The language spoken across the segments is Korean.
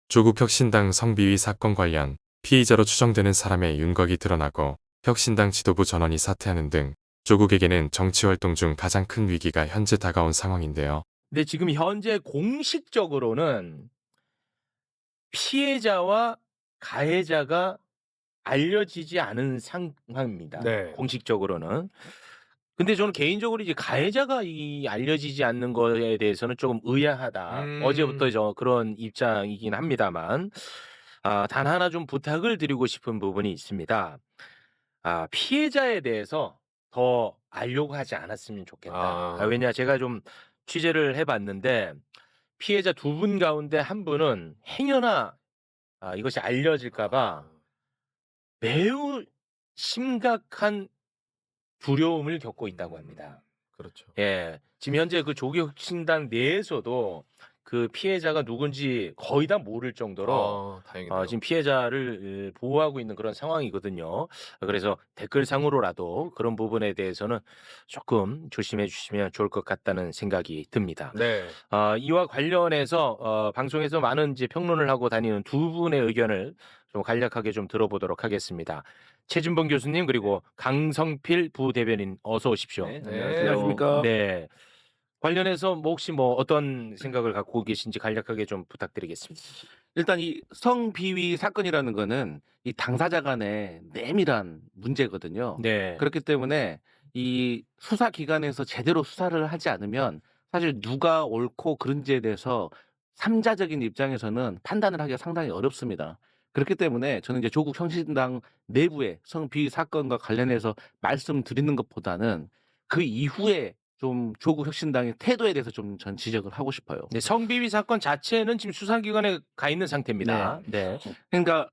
조국 혁신당 성비위 사건 관련 피의자로 추정되는 사람의 윤곽이 드러나고 혁신당 지도부 전원이 사퇴하는 등 조국에게는 정치활동 중 가장 큰 위기가 현재 다가온 상황인데요. 근데 지금 현재 공식적으로는 피해자와 가해자가 알려지지 않은 상황입니다. 네. 공식적으로는. 근데 저는 개인적으로 이제 가해자가 알려지지 않는 거에 대해서는 조금 의아하다. 어제부터 저 그런 입장이긴 합니다만, 단 하나 좀 부탁을 드리고 싶은 부분이 있습니다. 피해자에 대해서 더 알려고 하지 않았으면 좋겠다. 왜냐 제가 좀 취재를 해봤는데 피해자 두 분 가운데 한 분은 행여나 이것이 알려질까봐 매우 심각한 두려움을 겪고 있다고 합니다. 그렇죠. 예, 지금 현재 그 조국혁신당 내에서도 그 피해자가 누군지 거의 다 모를 정도로 다행이네요. 지금 피해자를 보호하고 있는 그런 상황이거든요. 그래서 댓글상으로라도 그런 부분에 대해서는 조금 조심해 주시면 좋을 것 같다는 생각이 듭니다. 네. 이와 관련해서 방송에서 많은 이제 평론을 하고 다니는 두 분의 의견을 좀 간략하게 좀 들어보도록 하겠습니다. 최진봉 교수님 그리고 강성필 부대변인 어서 오십시오. 네, 안녕하세요. 안녕하십니까. 네. 관련해서 뭐 혹시 뭐 어떤 생각을 갖고 계신지 간략하게 좀 부탁드리겠습니다. 일단 이 성비위 사건이라는 거는 이 당사자 간의 내밀한 문제거든요. 네. 그렇기 때문에 이 수사 기관에서 제대로 수사를 하지 않으면 사실 누가 옳고 그른지에 대해서 삼자적인 입장에서는 판단을 하기가 상당히 어렵습니다. 그렇기 때문에 저는 이제 조국 혁신당 내부의 성비위 사건과 관련해서 말씀드리는 것보다는 그 이후에 좀 조국 혁신당의 태도에 대해서 좀 전 지적을 하고 싶어요. 네, 성비위 사건 자체는 지금 수사기관에 가 있는 상태입니다. 네. 그러니까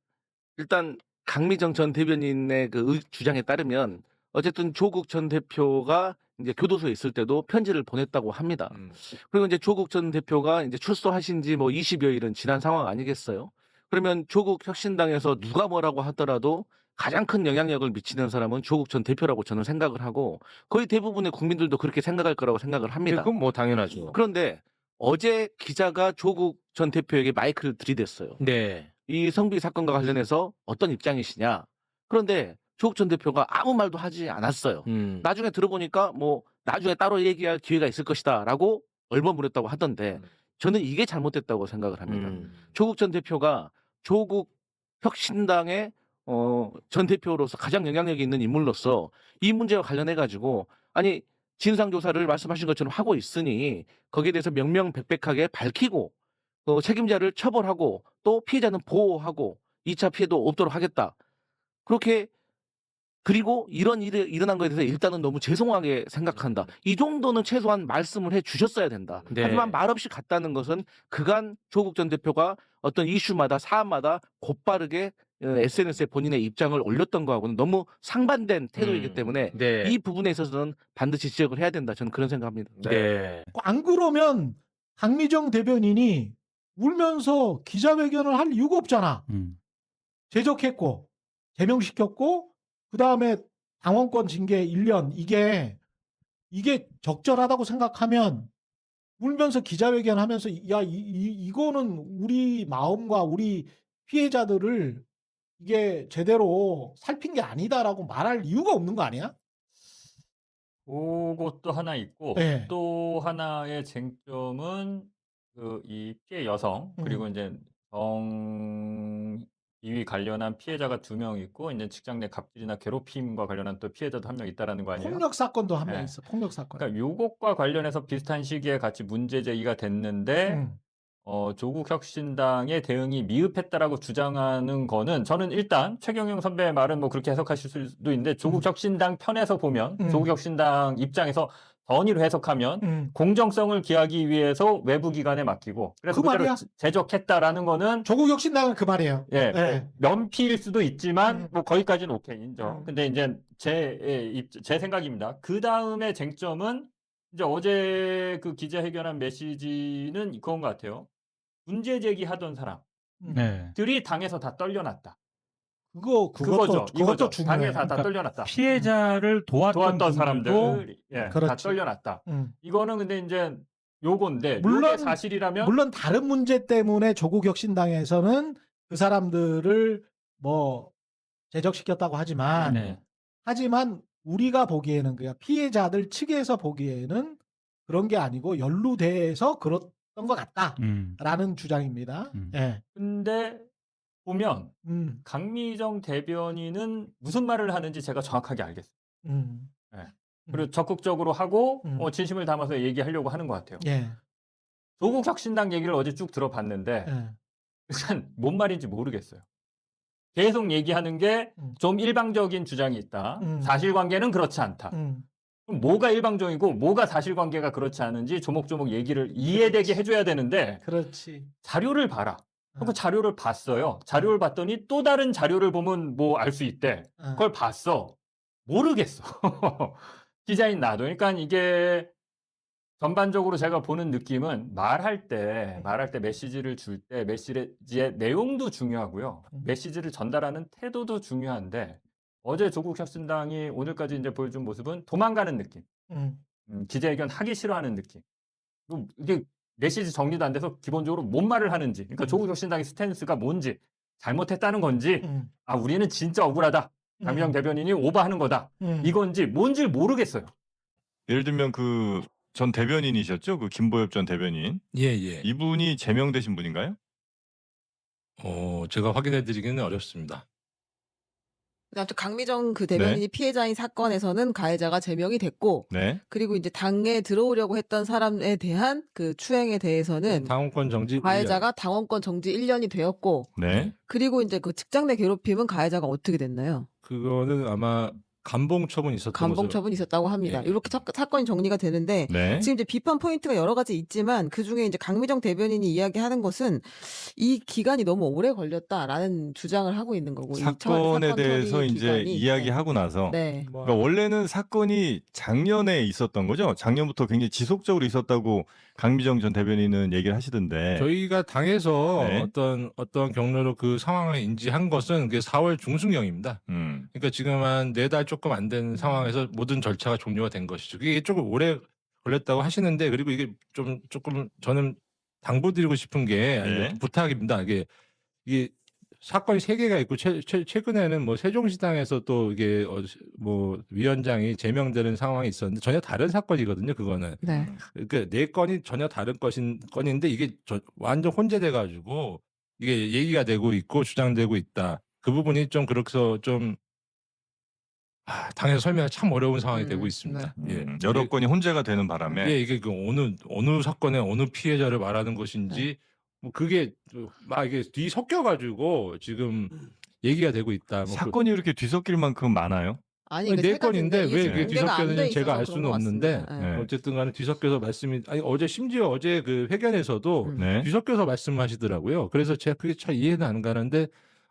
일단 강미정 전 대변인의 그 주장에 따르면 어쨌든 조국 전 대표가 이제 교도소에 있을 때도 편지를 보냈다고 합니다. 그리고 이제 조국 전 대표가 이제 출소하신 지 뭐 20여일은 지난 상황 아니겠어요? 그러면 조국 혁신당에서 누가 뭐라고 하더라도 가장 큰 영향력을 미치는 사람은 조국 전 대표라고 저는 생각을 하고 거의 대부분의 국민들도 그렇게 생각할 거라고 생각을 합니다. 그건 뭐 당연하죠. 그런데 어제 기자가 조국 전 대표에게 마이크를 들이댔어요. 네. 이 성비 사건과 관련해서 어떤 입장이시냐. 그런데 조국 전 대표가 아무 말도 하지 않았어요. 나중에 들어보니까 뭐 나중에 따로 얘기할 기회가 있을 것이다라고 얼버무렸다고 하던데 저는 이게 잘못됐다고 생각을 합니다. 조국 전 대표가 조국 혁신당의 전 대표로서 가장 영향력이 있는 인물로서 이 문제와 관련해 가지고 아니 진상조사를 말씀하신 것처럼 하고 있으니 거기에 대해서 명명백백하게 밝히고 책임자를 처벌하고 또 피해자는 보호하고 2차 피해도 없도록 하겠다. 그렇게 그리고 이런 일이 일어난 것에 대해서 일단은 너무 죄송하게 생각한다. 이 정도는 최소한 말씀을 해 주셨어야 된다. 네. 하지만 말없이 갔다는 것은 그간 조국 전 대표가 어떤 이슈마다 사안마다 곧바르게 SNS에 본인의 입장을 올렸던 거하고는 너무 상반된 태도이기 때문에 네. 이 부분에 있어서는 반드시 지적을 해야 된다. 저는 그런 생각합니다. 네. 안 그러면 강미정 대변인이 울면서 기자회견을 할 이유가 없잖아. 제적했고 제명시켰고 그다음에 당원권 징계 1년 이게 적절하다고 생각하면 울면서 기자회견 하면서 야 이거는 우리 마음과 우리 피해자들을 이게 제대로 살핀 게 아니다라고 말할 이유가 없는 거 아니야? 그것도 하나 있고 네. 또 하나의 쟁점은 이 피해 여성 그리고 이제 성비위 관련한 피해자가 2명 있고 이제 직장 내 갑질이나 괴롭힘과 관련한 또 피해자도 1명 있다라는 거 아니에요? 폭력 사건도 한 명 네. 있어. 폭력 사건. 그러니까 요것과 관련해서 비슷한 시기에 같이 문제 제기가 됐는데 조국 혁신당의 대응이 미흡했다라고 주장하는 거는 저는 일단 최경영 선배의 말은 뭐 그렇게 해석하실 수도 있는데 조국 혁신당 편에서 보면 조국 혁신당 입장에서 전의로 해석하면 공정성을 기하기 위해서 외부 기관에 맡기고 그래서 그 말이야? 제적했다라는 거는 조국 혁신당은 그 말이에요. 예, 네. 면피일 수도 있지만 뭐 거기까지는 오케이 인정. 근데 이제 제 생각입니다. 그 다음에 쟁점은 이제 어제 그 기자회견한 메시지는 그건 것 같아요. 문제 제기하던 사람들이 당에서 다 떨려났다. 그것도 이거죠. 중요해. 당에서 다 떨려났다. 피해자를 도왔던 도왔던 분들도 사람들 다 그렇지. 떨려났다. 이거는 근데 이제 요건데 물론- 요게 사실이라면 물론 다른 문제 때문에 조국 혁신당에서는 그 사람들을 뭐 제적시켰다고 하지만 네. 우리가 보기에는 그냥 피해자들 측에서 보기에는 그런 게 아니고 연루돼서 그랬던 것 같다라는 주장입니다. 예. 근데 보면 음, 강미정 대변인은 무슨 말을 하는지 제가 정확하게 알겠어요. 음, 그리고 적극적으로 하고 음. 진심을 담아서 얘기하려고 하는 것 같아요. 예, 조국 혁신당 얘기를 어제 쭉 들어봤는데 예. 일단 뭔 말인지 모르겠어요. 계속 얘기하는 게 좀 일방적인 주장이 있다. 사실관계는 그렇지 않다. 그럼 뭐가 일방적이고 뭐가 사실관계가 그렇지 않은지 조목조목 얘기를 이해되게 해줘야 되는데 그렇지. 자료를 봐라. 그 어. 자료를 봤어요. 자료를 봤더니 또 다른 자료를 보면 뭐 알 수 있대. 어. 그걸 봤어. 모르겠어. 기자인 나도. 그러니까 이게 전반적으로 제가 보는 느낌은 말할 때 메시지를 줄 때 메시지의 내용도 중요하고요. 메시지를 전달하는 태도도 중요한데 어제 조국 혁신당이 오늘까지 이제 보여준 모습은 도망가는 느낌. 기자회견 하기 싫어하는 느낌. 그리고 이게 메시지 정리도 안 돼서 기본적으로 뭔 말을 하는지. 그러니까 조국 혁신당의 스탠스가 뭔지 잘못했다는 건지 아 우리는 진짜 억울하다. 강미정 대변인이 오버하는 거다. 이건지 뭔지 모르겠어요. 예를 들면 그 전 대변인이셨죠? 그 김보엽 전 대변인. 예, 예. 이분이 제명되신 분인가요? 제가 확인해 드리기는 어렵습니다. 아무튼 강미정 그 대변인이 피해자인 사건에서는 가해자가 제명이 됐고, 네. 그리고 이제 당에 들어오려고 했던 사람에 대한 그 추행에 대해서는 당원권 정지 가해자가 당원권 정지 1년이 되었고, 네. 그리고 이제 그 직장 내 괴롭힘은 가해자가 어떻게 됐나요? 그거는 아마 감봉 처분이 있었던 감봉 거죠. 처분이 있었다고 합니다. 예. 이렇게 사건이 정리가 되는데 네. 지금 이제 비판 포인트가 여러 가지 있지만 그 중에 이제 강미정 대변인이 이야기하는 것은 이 기간이 너무 오래 걸렸다라는 주장을 하고 있는 거고 이 사건에 사건 대해서 처리 이제 기간이, 이야기하고 나서 네. 뭐, 그러니까 원래는 사건이 작년에 있었던 거죠. 작년부터 굉장히 지속적으로 있었다고 강미정 전 대변인은 얘기를 하시던데. 저희가 당에서 네. 어떤 경로로 그 상황을 인지한 것은 그게 4월 중순경입니다. 그러니까 지금 한 4달 조금 안 된 상황에서 모든 절차가 종료가 된 것이죠. 이게 조금 오래 걸렸다고 하시는데 그리고 이게 조금 저는 당부드리고 싶은 게 아니, 네. 부탁입니다. 이게 사건이 3개가 있고 최근에는 뭐 세종시당에서 또 이게 뭐 위원장이 제명되는 상황이 있었는데 전혀 다른 사건이거든요. 그거는. 네. 그러니까 4건이 전혀 다른 건인데 이게 완전 혼재돼 가지고 이게 얘기가 되고 있고 주장되고 있다. 그 부분이 좀 그렇게서 좀 당에서 설명이 참 어려운 상황이 되고 있습니다. 예. 여러 건이 혼재가 되는 바람에. 예, 이게 그 어느 사건의 어느 피해자를 말하는 것인지 뭐 그게 막 이게 뒤섞여 가지고 지금 얘기가 되고 있다. 뭐 사건이 이렇게 뒤섞일 만큼 많아요? 아니 아니, 이게 네 세 가지인데 건인데 왜 이게 이게 공개가 안 뒤섞였는지 돼 제가 있어서 알 그런 수는 것 없는데 같습니다. 네. 네. 어쨌든 간에 뒤섞여서 말씀이 아니 심지어 어제 그 회견에서도 네. 뒤섞여서 말씀하시더라고요. 그래서 제가 그게 잘 이해는 안 가는데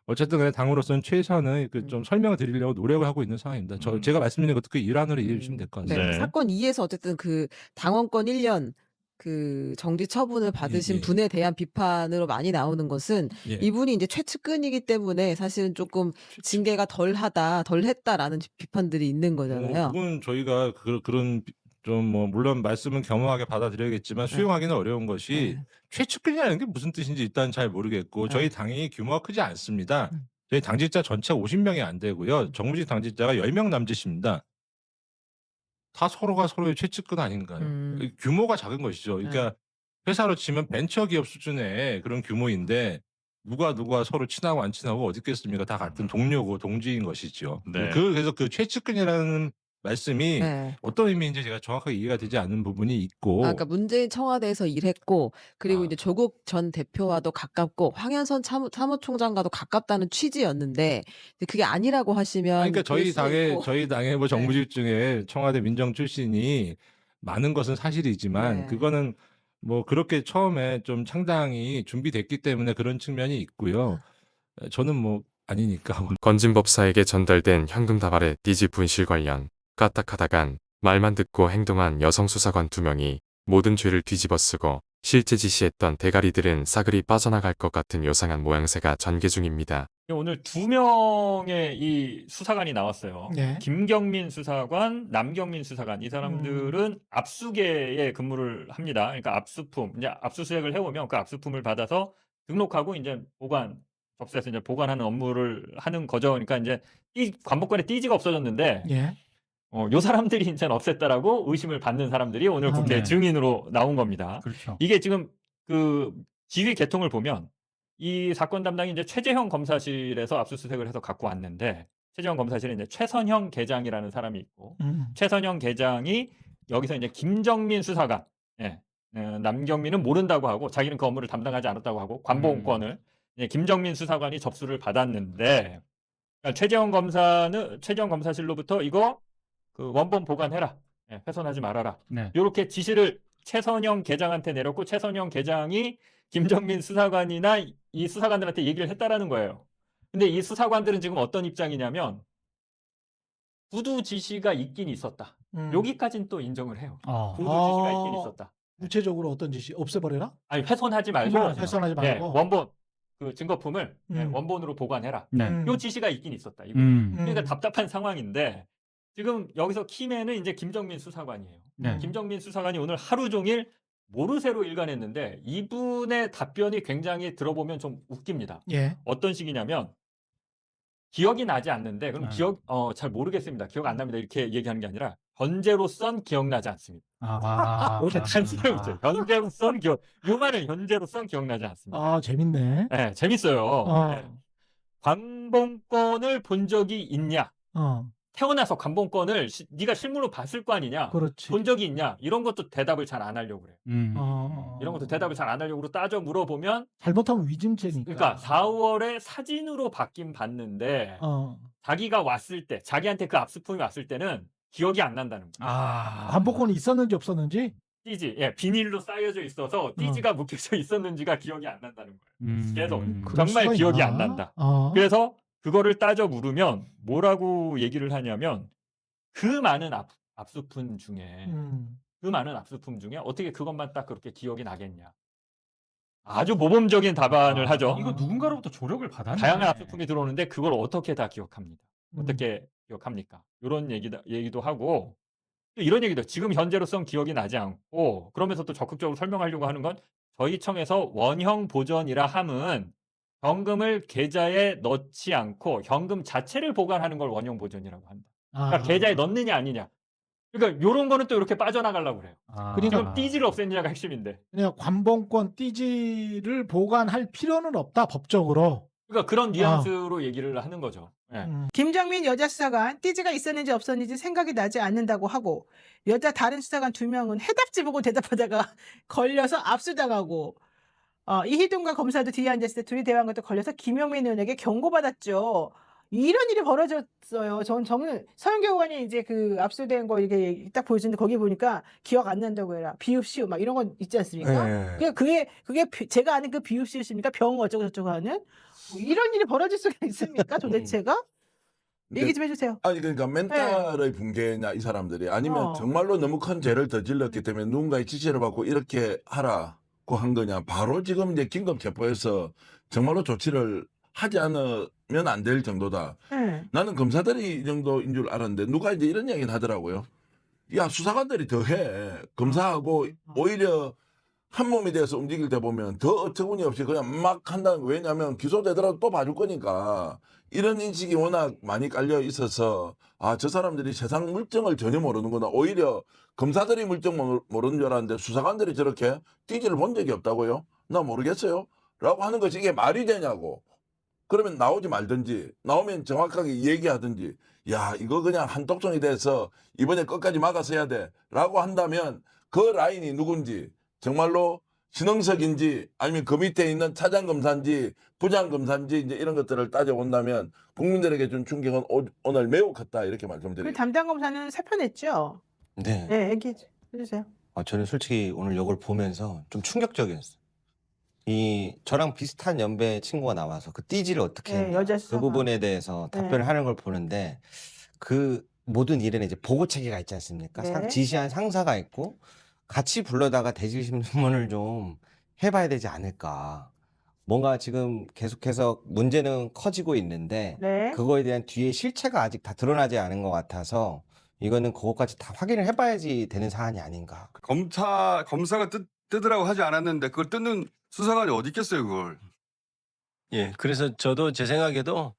어쨌든 간에 당으로서는 최선의 그 좀 설명을 드리려고 노력을 하고 있는 상황입니다. 제가 말씀드린 것도 그 일환으로 이해해 주시면 될 것 네. 같습니다. 네. 사건 2에서 어쨌든 그 당원권 1년 그 정지 처분을 받으신 예. 분에 대한 비판으로 많이 나오는 것은 예. 이분이 이제 최측근이기 때문에 사실은 조금 징계가 덜했다라는 비판들이 있는 거잖아요. 그건 저희가 그런 좀 뭐 물론 말씀은 겸허하게 받아들여야겠지만 수용하기는 어려운 것이 네. 최측근이라는 게 무슨 뜻인지 일단 잘 모르겠고 저희 당이 규모가 크지 않습니다. 음. 저희 당직자 전체가 50명이 안 되고요. 정무직 당직자가 10명 남짓입니다. 다 서로가 서로의 최측근 아닌가요? 규모가 작은 것이죠. 그러니까 회사로 치면 벤처기업 수준의 그런 규모인데 누가 서로 친하고 안 친하고 어디 있겠습니까? 다 같은 동료고 동지인 것이죠. 네. 그래서 그 최측근이라는 말씀이 네. 어떤 의미인지 제가 정확하게 이해가 되지 않는 부분이 있고 그러니까 문재인 청와대에서 일했고 그리고 아. 이제 조국 전 대표와도 가깝고 황현선 사무총장과도 가깝다는 취지였는데 근데 그게 아니라고 하시면 그러니까 그럴 수 있고. 저희 당의 뭐 정부직 중에 청와대 민정 출신이 많은 것은 사실이지만 네. 그거는 뭐 그렇게 처음에 좀 창당이 준비됐기 때문에 그런 측면이 있고요. 저는 뭐 아니니까. 건진법사에게 전달된 현금 다발의 띠지 분실 관련 까딱하다간 말만 듣고 행동한 여성 수사관 2명이 모든 죄를 뒤집어쓰고 실제 지시했던 대가리들은 싸그리 빠져나갈 것 같은 요상한 모양새가 전개 중입니다. 오늘 2명의 이 수사관이 나왔어요. 네. 김경민 수사관, 남경민 수사관. 이 사람들은 압수계에 근무를 합니다. 그러니까 압수품, 이제 압수수색을 해오면 그 압수품을 받아서 등록하고 이제 보관, 접수해서 이제 보관하는 업무를 하는 거죠. 그러니까 이제 이 관복권에 띠지가 없어졌는데 예. 요 사람들이 이제 없앴다라고 의심을 받는 사람들이 오늘 국회 네. 증인으로 나온 겁니다. 그렇죠. 이게 지금 그 지휘 계통을 보면 이 사건 담당이 이제 최재형 검사실에서 압수수색을 해서 갖고 왔는데 최재형 검사실에 이제 최선형 계장이라는 사람이 있고 최선형 계장이 여기서 이제 김정민 수사관, 예, 남경민은 모른다고 하고 자기는 그 업무를 담당하지 않았다고 하고 관봉권을 이제 김정민 수사관이 접수를 받았는데 그러니까 최재형 검사실로부터 이거 그 원본 보관해라, 예, 훼손하지 말아라. 네. 이렇게 지시를 최선형 계장한테 내렸고 최선형 계장이 김정민 수사관이나 이 수사관들한테 얘기를 했다라는 거예요. 근데 이 수사관들은 지금 어떤 입장이냐면 구두 지시가 있긴 있었다. 여기까지는 또 인정을 해요. 구두 지시가 있긴 있었다. 구체적으로 어떤 짓이 없애버려라? 아니 훼손하지 말고 훼손하지 예, 말고. 원본 그 증거품을 예, 음. 원본으로 보관해라. 네. 요 지시가 있긴 있었다. 이거. 그러니까 답답한 상황인데 지금 여기서 키맨은 이제 김정민 수사관이에요. 네. 김정민 수사관이 오늘 하루 종일 모르쇠로 일관했는데 이분의 답변이 굉장히 들어보면 좀 웃깁니다. 예. 어떤 식이냐면 기억이 나지 않는데 그럼 네. 잘 모르겠습니다. 기억 안 납니다. 이렇게 얘기하는 게 아니라 현재로선 기억나지 않습니다. 아, 단순해요. 현재로선 기억. 요 말은 현재로선 기억나지 않습니다. 아, 재밌네. 네, 재밌어요. 어. 네. 관봉권을 본 적이 있냐? 어, 태어나서 관봉권을 네가 실물로 봤을 거 아니냐? 그렇지. 본 적이 있냐? 이런 것도 대답을 잘 안 하려고 그래요. 이런 것도 대답을 잘 안 하려고 따져 물어보면 잘못하면 위증죄니까. 그러니까 4월에 사진으로 받긴 봤는데 어, 자기가 왔을 때 자기한테 그 압수품이 왔을 때는 기억이 안 난다는 거예요. 관복권이 있었는지 없었는지. 띠지, 예, 비닐로 쌓여져 있어서 띠지가 묶여져 있었는지가 기억이 안 난다는 거예요. 계속 그럴 정말 수가 기억이 있나? 안 난다. 어. 그래서 그거를 따져 물으면 뭐라고 얘기를 하냐면 그 많은 압수품 중에 그 많은 압수품 중에 어떻게 그것만 딱 그렇게 기억이 나겠냐. 아주 모범적인 답안을 하죠. 이거 누군가로부터 조력을 받았네. 다양한 압수품이 들어오는데 그걸 어떻게 다 기억합니다. 어떻게 기억합니까? 이런 얘기도 하고 또 이런 얘기도 지금 현재로선 기억이 나지 않고 그러면서 또 적극적으로 설명하려고 하는 건 저희 청에서 원형 보전이라 함은 현금을 계좌에 넣지 않고 현금 자체를 보관하는 걸 원형 보전이라고 한다. 그러니까 계좌에 넣느냐 아니냐. 그러니까 이런 거는 또 이렇게 빠져나가려고 그래요. 그러니까 지금 띠지를 없앴느냐가 핵심인데. 그냥 관봉권 띠지를 보관할 필요는 없다 법적으로. 그러니까 그런 뉘앙스로 얘기를 하는 거죠. 예. 김정민 여자 수사관 띠지가 있었는지 없었는지 생각이 나지 않는다고 하고 여자 다른 수사관 2명은 해답지 보고 대답하다가 걸려서 압수당하고 이희동과 검사도 뒤에 앉았을 때 둘이 대화한 것도 걸려서 김용민 의원에게 경고받았죠. 이런 일이 벌어졌어요. 저는 서영교 의원이 이제 그 압수된 거 이렇게 딱 보여주는데 거기 보니까 기억 안 난다고 해라. 비읍시오 막 이런 건 있지 않습니까? 그게 제가 아는 그 비읍시오입니까? 병 어쩌고 저쩌고 하는 뭐 이런 일이 벌어질 수가 있습니까? 도대체가? 얘기 좀 해주세요. 아니 그러니까 멘탈의 붕괴냐 이 사람들이 아니면 정말로 너무 큰 죄를 저질렀기 때문에 누군가의 지시를 받고 이렇게 하라고 한 거냐. 바로 지금 이제 긴급 체포해서 정말로 조치를 하지 않으면 안 될 정도다. 나는 검사들이 이 정도인 줄 알았는데 누가 이제 이런 얘기는 하더라고요. 야 수사관들이 더 해. 검사하고 오히려 한 몸이 돼서 움직일 때 보면 더 어처구니 없이 그냥 막 한다는 거. 왜냐하면 기소되더라도 또 봐줄 거니까. 이런 인식이 워낙 많이 깔려 있어서 저 사람들이 세상 물정을 전혀 모르는구나. 오히려 검사들이 물정 모르는 줄 알았는데 수사관들이 저렇게 띠지를 본 적이 없다고요? 나 모르겠어요. 라고 하는 것이 이게 말이 되냐고. 그러면 나오지 말든지 나오면 정확하게 얘기하든지 야 이거 그냥 한독성이 돼서 이번에 끝까지 막았어야 돼 라고 한다면 그 라인이 누군지 정말로 신흥석인지 아니면 그 밑에 있는 차장검사인지 부장검사인지 이제 이런 것들을 따져본다면 국민들에게 준 충격은 오늘 매우 컸다 이렇게 그 말씀드립니다. 담당 검사는 사표냈죠? 네. 네, 얘기해 주세요. 저는 솔직히 오늘 이걸 보면서 좀 충격적이었어요. 저랑 비슷한 연배 친구가 나와서 그 띠지를 어떻게 네, 했나, 여자 그 수사관. 부분에 대해서 답변을 하는 걸 보는데 그 모든 일에는 이제 보고 체계가 있지 않습니까? 네. 지시한 상사가 있고 같이 불러다가 대질 신문을 좀 해봐야 되지 않을까. 뭔가 지금 계속해서 문제는 커지고 있는데 네. 그거에 대한 뒤에 실체가 아직 다 드러나지 않은 것 같아서 이거는 그것까지 다 확인을 해봐야지 되는 사안이 아닌가. 검사가 뜨더라고 하지 않았는데 그걸 뜯는 수사관이 어디 있겠어요, 그걸. 예, 그래서 저도 제 생각에도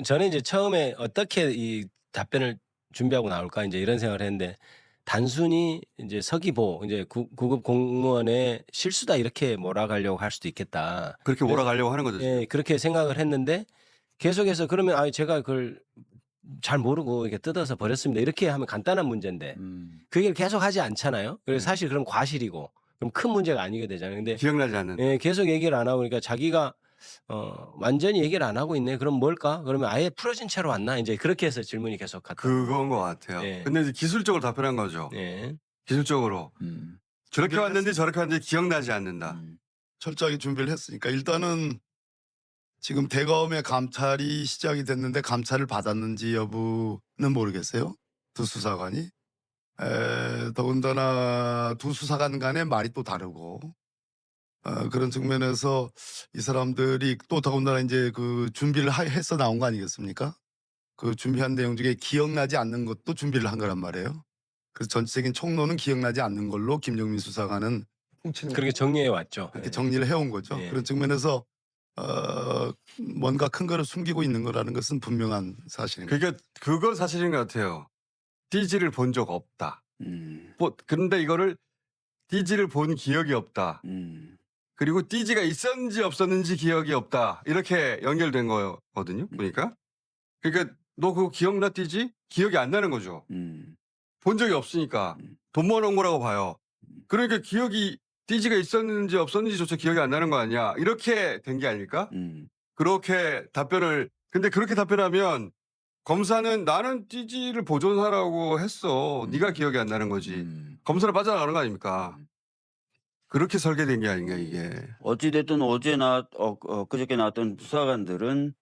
저는 이제 처음에 어떻게 이 답변을 준비하고 나올까 이제 이런 생각을 했는데 단순히 이제 서기보 이제 구급 공무원의 실수다 이렇게 몰아가려고 할 수도 있겠다. 그렇게 몰아가려고 하는 거죠. 예, 그렇게 생각을 했는데 계속해서 그러면 아 제가 그걸 잘 모르고 이렇게 뜯어서 버렸습니다. 이렇게 하면 간단한 문제인데 그 얘기를 계속 하지 않잖아요. 그래서 사실 그럼 과실이고 그럼 큰 문제가 아니게 되잖아요. 근데 기억나지 않는. 예, 계속 얘기를 안 하고 그러니까 자기가 완전히 얘기를 안 하고 있네. 그럼 뭘까? 그러면 아예 풀어진 채로 왔나? 이제 그렇게 해서 질문이 계속 갔다. 그건 것 같아요. 예. 근데 이제 기술적으로 답변한 거죠. 예. 기술적으로. 저렇게 왔는데 저렇게 왔는데 기억나지 않는다. 철저하게 준비를 했으니까 일단은 지금 대검의 감찰이 시작이 됐는데 감찰을 받았는지 여부는 모르겠어요. 두 수사관이. 더군다나 두 수사관 간의 말이 또 다르고 그런 측면에서 이 사람들이 또 더군다나 이제 그 준비를 해서 나온 거 아니겠습니까? 그 준비한 내용 중에 기억나지 않는 것도 준비를 한 거란 말이에요. 그래서 전체적인 총론은 기억나지 않는 걸로 김정민 수사관은 그렇게 정리해 왔죠. 그렇게 정리를 해온 거죠. 예. 그런 측면에서 뭔가 큰 거를 숨기고 있는 거라는 것은 분명한 사실입니다. 그러니까 그건 사실인 것 같아요. 띠지를 본 적 없다. 그런데 이거를 띠지를 본 기억이 없다. 그리고 띠지가 있었는지 없었는지 기억이 없다. 이렇게 연결된 거거든요. 보니까. 그러니까 너 그거 기억나 띠지? 기억이 안 나는 거죠. 본 적이 없으니까 돈 모아놓은 거라고 봐요. 그러니까 기억이 띠지가 있었는지 없었는지조차 기억이 안 나는 거 아니야. 이렇게 된 게 아닐까? 그렇게 답변을 근데 그렇게 답변하면 검사는 나는 띠지를 보존하라고 했어. 네가 기억이 안 나는 거지. 검사를 빠져나가는 거 아닙니까? 그렇게 설계된 게 아닌가 이게. 어찌됐든 어제나 그저께 나왔던 수사관들은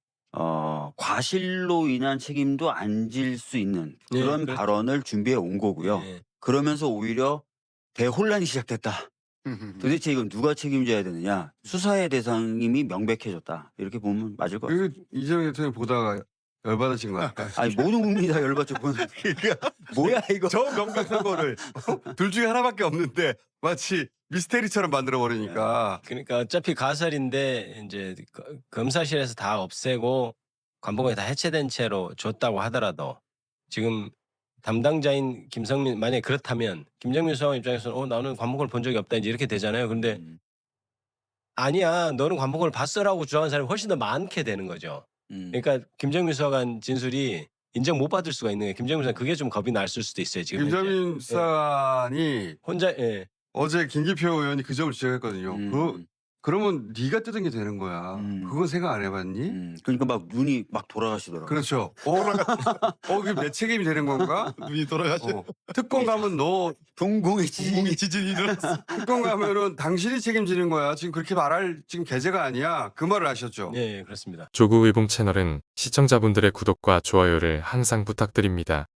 과실로 인한 책임도 안 질 수 있는 예, 그런 그렇죠. 발언을 준비해 온 거고요. 예. 그러면서 오히려 대혼란이 시작됐다. 도대체 이건 누가 책임져야 되느냐? 수사의 대상임이 명백해졌다. 이렇게 보면 맞을 것 같아요. 이재명 대통령 보다가 열받으신 거 같아요. 아니 모든 국민이 다 열받죠. 그러니까 뭐야 이거? 저 명백한 거를 둘 중에 하나밖에 없는데 마치 미스테리처럼 만들어 버리니까. 그러니까 어차피 가설인데 이제 검사실에서 다 없애고 관보관이 다 해체된 채로 줬다고 하더라도 지금 담당자인 김성민 만약에 그렇다면 김정민 수사관 입장에서는 나는 관보관을 본 적이 없다 이제 이렇게 되잖아요. 그런데 아니야 너는 관보관을 봤어라고 주장하는 사람이 훨씬 더 많게 되는 거죠. 그러니까 김정민 수사관 진술이 인정 못 받을 수가 있는 거예요. 김정민 수사관 그게 좀 겁이 났을 수도 있어요. 지금 김정민 수사관이 혼자 어제 김기표 의원이 그 점을 지적했거든요. 그러면 네가 뜯은 게 되는 거야. 그건 생각 안 해봤니? 그러니까 막 눈이 막 돌아가시더라고요. 그렇죠. 그게 내 책임이 되는 건가? 눈이 돌아가죠. 특검 가면 너 동공의 지진이 일어났어. 특검 가면은 당신이 책임지는 거야. 지금 그렇게 말할 지금 계제가 아니야. 그 말을 하셨죠. 네, 그렇습니다. 조국의봉 채널은 시청자분들의 구독과 좋아요를 항상 부탁드립니다.